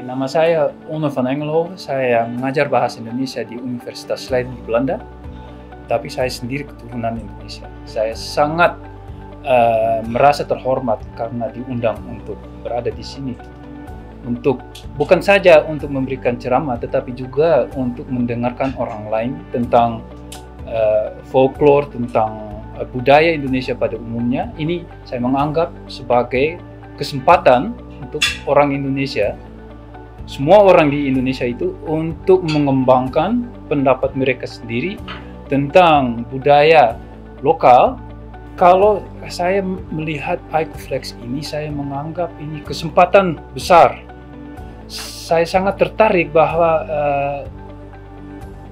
nama saya Onno van Engelhoven. Saya mengajar bahasa Indonesia di Universitas lain di Belanda. Tapi saya sendiri keturunan Indonesia. Saya sangat merasa terhormat karena diundang untuk berada di sini. Bukan saja untuk memberikan ceramah, tetapi juga untuk mendengarkan orang lain tentang folklore, tentang budaya Indonesia pada umumnya. Ini saya menganggap sebagai kesempatan untuk orang Indonesia, semua orang di Indonesia itu, untuk mengembangkan pendapat mereka sendiri tentang budaya lokal. Kalau saya melihat ICOFLEX ini, saya menganggap ini kesempatan besar. Saya sangat tertarik bahwa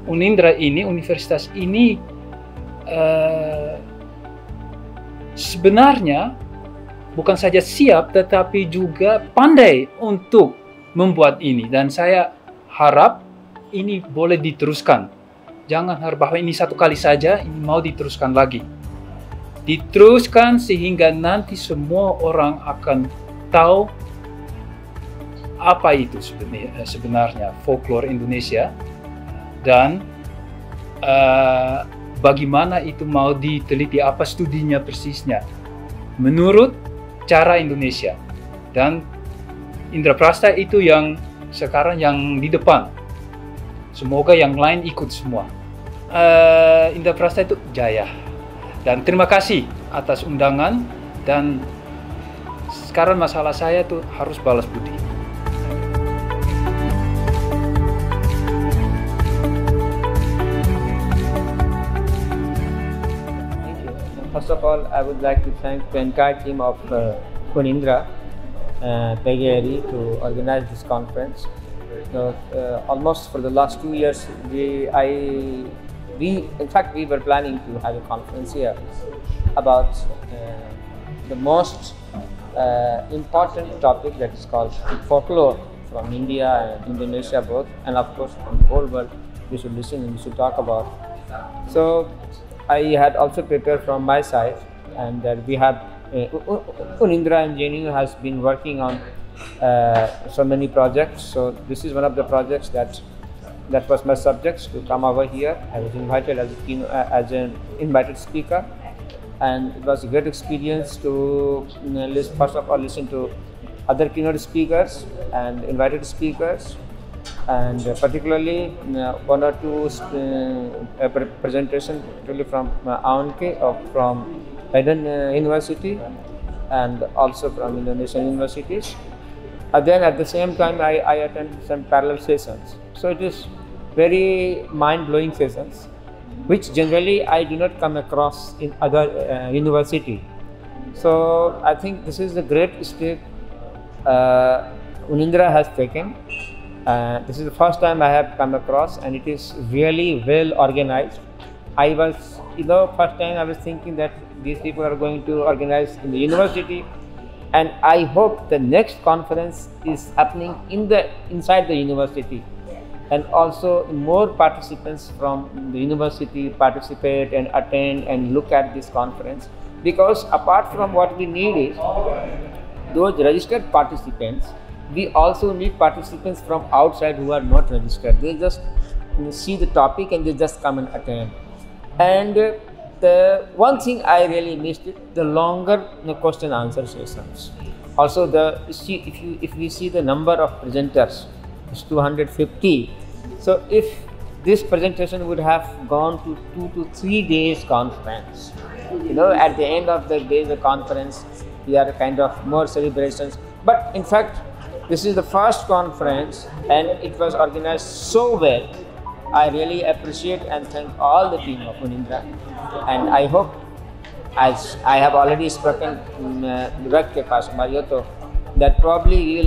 Unindra ini, universitas ini sebenarnya bukan saja siap, tetapi juga pandai untuk membuat ini. Dan saya harap ini boleh diteruskan. Jangan harap bahwa ini satu kali saja, ini mau diteruskan lagi. Diteruskan sehingga nanti semua orang akan tahu apa itu sebenarnya folklore Indonesia. Dan bagaimana itu mau diteliti, apa studinya persisnya menurut cara Indonesia. Dan Indraprasta itu yang sekarang yang di depan. Semoga yang lain ikut semua. Indraprasta itu jaya. Dan terima kasih atas undangan. Dan sekarang masalah saya tuh harus balas budi. First of all, I would like to thank the entire team of Unindra PGRI to organize this conference. So, almost for the last 2 years, in fact, we were planning to have a conference here about the most important topic, that is called folklore, from India and Indonesia both, and of course from the whole world. We should listen and we should talk about. So I had also prepared from my side, and we have Unindra and JNU has been working on so many projects. So this is one of the projects that was my subjects to come over here. I was invited as an invited speaker, and it was a great experience to first of all listen to other keynote speakers and invited speakers, and particularly one or two presentations, particularly from AUNK from Leiden University and also from Indonesian universities. And then at the same time I attended some parallel sessions. So it is very mind-blowing sessions, which generally I do not come across in other university. So I think this is a great step Unindra has taken. This is the first time I have come across, and it is really well organized. I was, first time I was thinking that these people are going to organize in the university, and I hope the next conference is happening inside the university, and also more participants from the university participate and attend and look at this conference. Because apart from what we need is those registered participants, we also need participants from outside who are not registered. They just see the topic and they just come and attend. And the one thing I really missed it, the longer question answer sessions. Also, if we see the number of presenters, it's 250. So if this presentation would have gone to 2 to 3 days conference, at the end of the day, the conference, we are kind of more celebrations. But in fact, this is the first conference and it was organized so well. I really appreciate and thank all the team of Unindra, and I hope, as I have already spoken that probably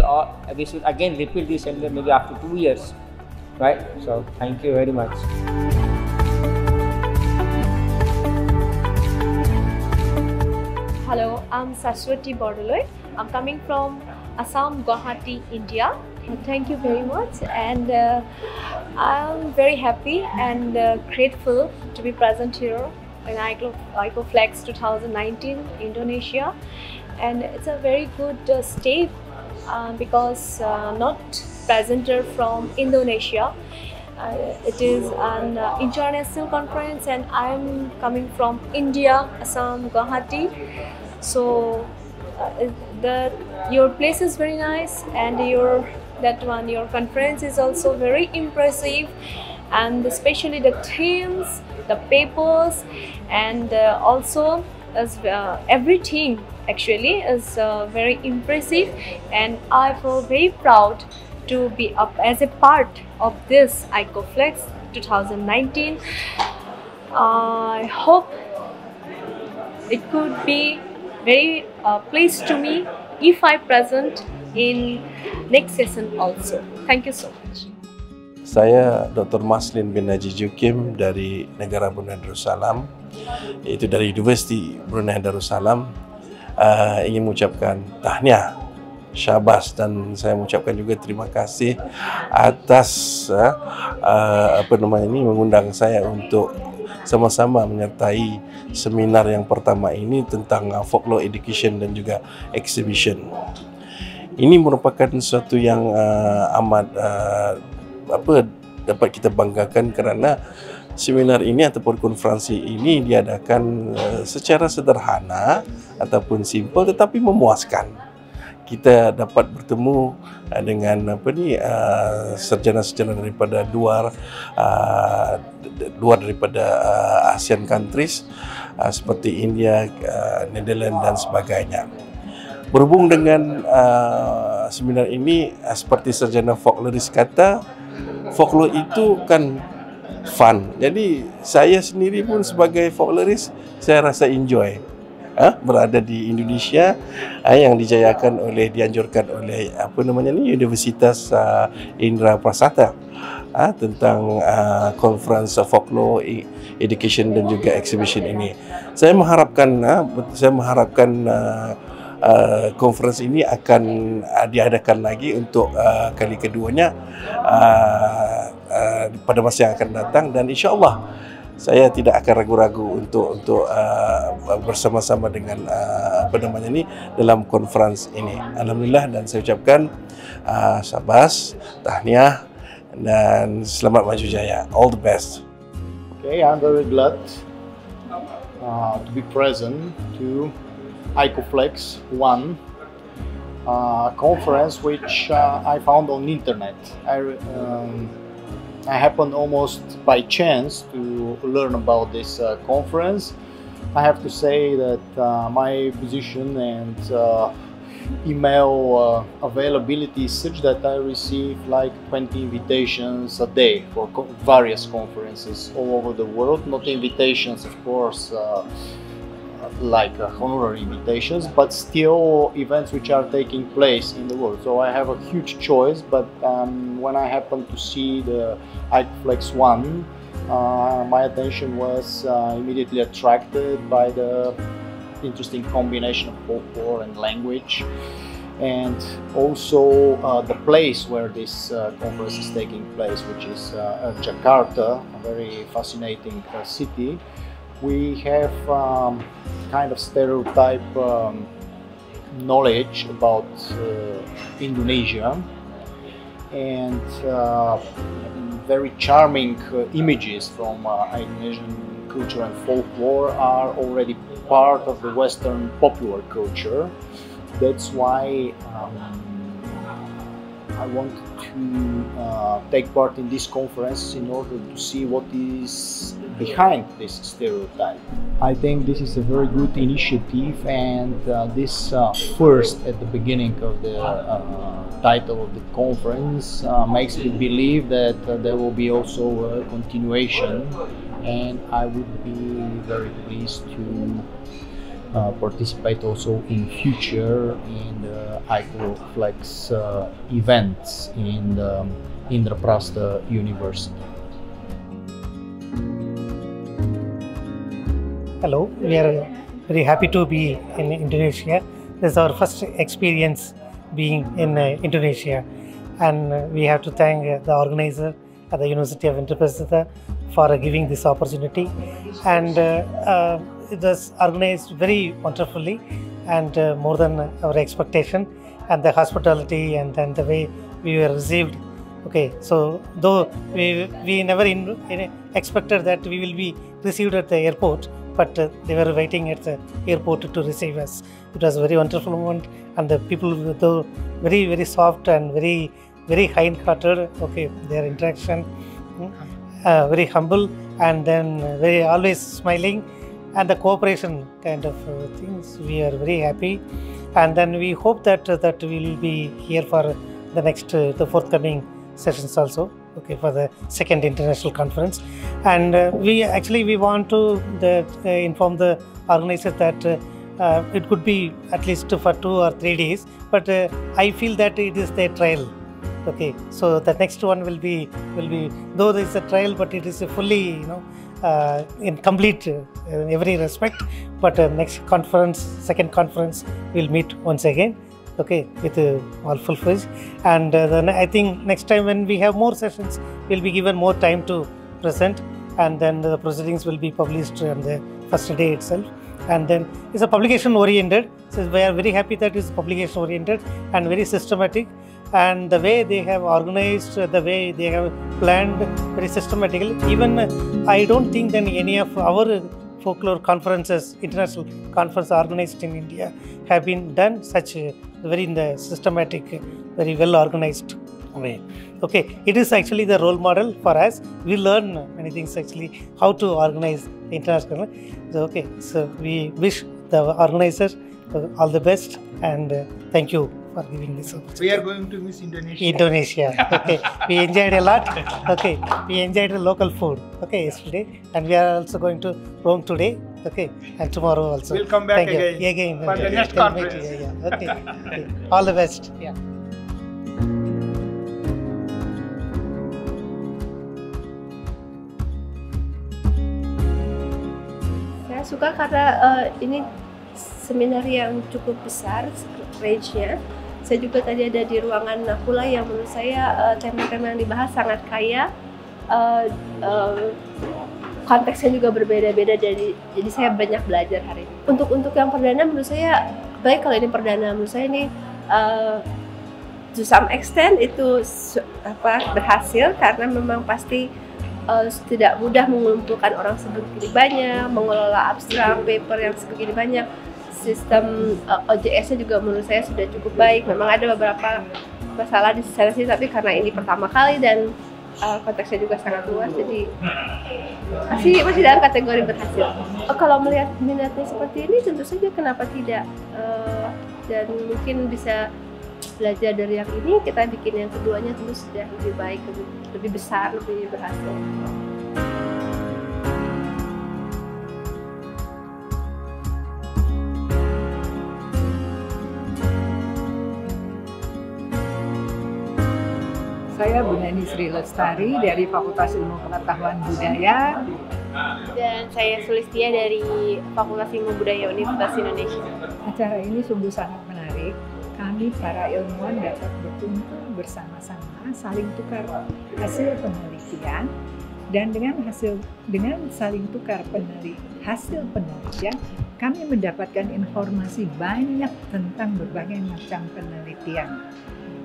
we should again repeat this maybe after 2 years, right? So thank you very much. Hello, I'm Saswati Bordoloi. I'm coming from Assam, Guwahati, India. Thank you very much, and I'm very happy and grateful to be present here in ICOFLEX 2019 Indonesia, and it's a very good step because not presenter from Indonesia. It is an international conference, and I'm coming from India, Assam, Guwahati. So your place is very nice, and your conference is also very impressive, and especially the themes, the papers, and also as everything actually is very impressive, and I feel very proud to be up as a part of this ICOFLEX 2019. I hope it could be very pleased to me if I present in next session also. Thank you so much. Saya Dr. Maslin bin Najib Jukim dari Negara Brunei Darussalam, yaitu dari Universitas Brunei Darussalam, ingin mengucapkan tahniah, syabas, dan saya mengucapkan juga terima kasih atas mengundang saya untuk sama-sama menyertai seminar yang pertama ini tentang folklore education dan juga exhibition. Ini merupakan sesuatu yang amat dapat kita banggakan kerana seminar ini ataupun konferensi ini diadakan secara sederhana ataupun simple tetapi memuaskan. Kita dapat bertemu dengan sarjana-sarjana daripada luar daripada ASEAN countries seperti India, Netherlands dan sebagainya. Berhubung dengan seminar ini, seperti sarjana folkloris kata, folklore itu kan fun. Jadi saya sendiri pun sebagai folkloris, saya rasa enjoy berada di Indonesia yang dianjurkan oleh Universitas Indraprasta tentang konferensi folklore education dan juga exhibition ini. Saya mengharapkan konferensi ini akan diadakan lagi untuk kali keduanya pada masa yang akan datang, dan insya-Allah saya tidak akan ragu-ragu untuk bersama-sama dengan dalam konferensi ini. Alhamdulillah, dan saya ucapkan syabas, tahniah, dan selamat maju jaya. All the best. Okay, I'm very glad to be present to ICOFLEX 1 conference, which I found on internet. I happened almost by chance to learn about this conference. I have to say that my position and email availability is such that I receive like 20 invitations a day for various conferences all over the world. Not invitations, of course, like honorary invitations, but still events which are taking place in the world. So I have a huge choice, but when I happened to see the ICOFLEX 1, my attention was immediately attracted by the interesting combination of folklore and language, and also the place where this conference is taking place, which is Jakarta, a very fascinating city. We have kind of stereotype knowledge about Indonesia, and very charming images from Indonesian culture and folklore are already part of the Western popular culture. That's why I wanted to take part in this conference in order to see what is behind this stereotype. I think this is a very good initiative, and this first at the beginning of the title of the conference makes me believe that there will be also a continuation, and I would be very pleased to participate also in future in the ICOFLEX events in the Indraprasta University. Hello, we are very happy to be in Indonesia. This is our first experience being in Indonesia, and we have to thank the organizer at the University of Indraprasta for giving this opportunity, and it was organized very wonderfully and more than our expectation, and the hospitality and then the way we were received. Okay, so though we never expected that we will be received at the airport, but they were waiting at the airport to receive us. It was a very wonderful moment, and the people were very, very soft and very, very kind-hearted. Okay, their interaction, very humble, and then very always smiling, and the cooperation kind of things. We are very happy, and then we hope that we will be here for the next the forthcoming sessions also. Okay, for the second international conference, and we want to inform the organizers that it could be at least for 2 or 3 days, but I feel that it is their trial. Okay, so the next one will be though there is a trial, but it is a fully in complete in every respect. But next conference, second conference, we'll meet once again. Okay, with all full fledged, and then I think next time when we have more sessions, we'll be given more time to present, and then the proceedings will be published on the first day itself. And then it's a publication oriented, so we are very happy that it's publication oriented and very systematic, and the way they have organized, the way they have planned, very systematically. Even I don't think that any of our folklore conferences, international conference organized in India, have been done such very in the systematic, very well organized way. Okay, it is actually the role model for us. We learn many things actually how to organize the international. So, okay, so we wish the organizers all the best, and thank you for giving this opportunity. We are going to miss Indonesia. Indonesia. Okay, we enjoyed a lot. Okay, we enjoyed the local food. Okay, yesterday, and we are also going to Rome today. Okay, and tomorrow also. We'll come back again for the next conference. Okay. Okay, all the best. Yeah. Saya suka karena ini seminar yang cukup besar range-nya. Saya juga tadi ada di ruangan Nakula yang menurut saya tema-tema yang dibahas sangat kaya. Konteksnya juga berbeda-beda, jadi saya banyak belajar hari ini. Untuk yang perdana menurut saya baik kalau ini perdana, menurut saya ini to some extent itu berhasil karena memang pasti tidak mudah mengumpulkan orang sebegini banyak, mengelola abstrak paper yang sebegini banyak. Sistem OJS-nya juga menurut saya sudah cukup baik. Memang ada beberapa masalah di sana sih, tapi karena ini pertama kali dan konteksnya juga sangat luas, jadi masih dalam kategori berhasil. Kalau melihat minatnya seperti ini, tentu saja kenapa tidak, dan mungkin bisa belajar dari yang ini, kita bikin yang keduanya tentu sudah lebih baik, lebih besar, lebih berhasil. Saya Bunani Sri Lestari dari Fakultas Ilmu Pengetahuan Budaya. Dan saya Sulistia dari Fakultas Ilmu Budaya Universitas Indonesia. Acara ini sungguh sangat menarik. Kami para ilmuwan dapat berkumpul bersama-sama, saling tukar hasil penelitian, dan dengan saling tukar hasil penelitian, kami mendapatkan informasi banyak tentang berbagai macam penelitian.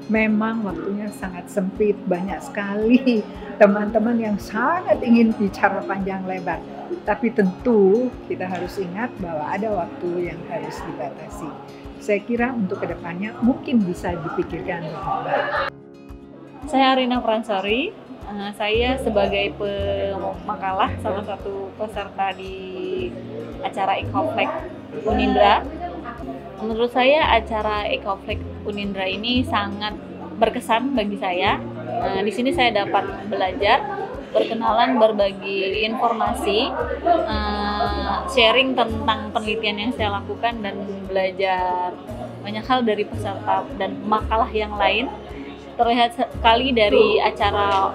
Memang waktunya sangat sempit, banyak sekali teman-teman yang sangat ingin bicara panjang lebar. Tapi tentu kita harus ingat bahwa ada waktu yang harus dibatasi. Saya kira untuk kedepannya mungkin bisa dipikirkan lebih baik. Saya Rina Pransari, saya sebagai pemakalah salah satu peserta di acara ICOFLEX Unindra. Menurut saya acara ICOFLEX Unindra ini sangat berkesan bagi saya. Di sini saya dapat belajar, berkenalan, berbagi informasi, sharing tentang penelitian yang saya lakukan, dan belajar banyak hal dari peserta dan makalah yang lain. Terlihat sekali dari acara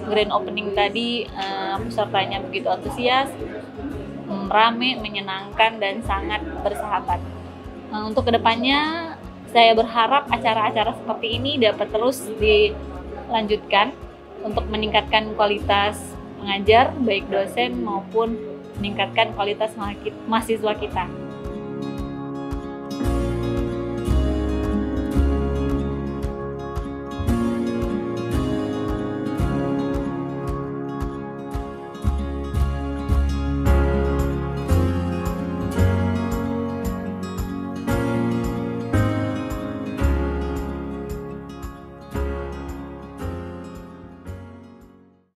grand opening tadi, pesertanya begitu antusias, rame, menyenangkan, dan sangat bersahabat. Untuk kedepannya, saya berharap acara-acara seperti ini dapat terus dilanjutkan untuk meningkatkan kualitas mengajar, baik dosen maupun meningkatkan kualitas mahasiswa kita.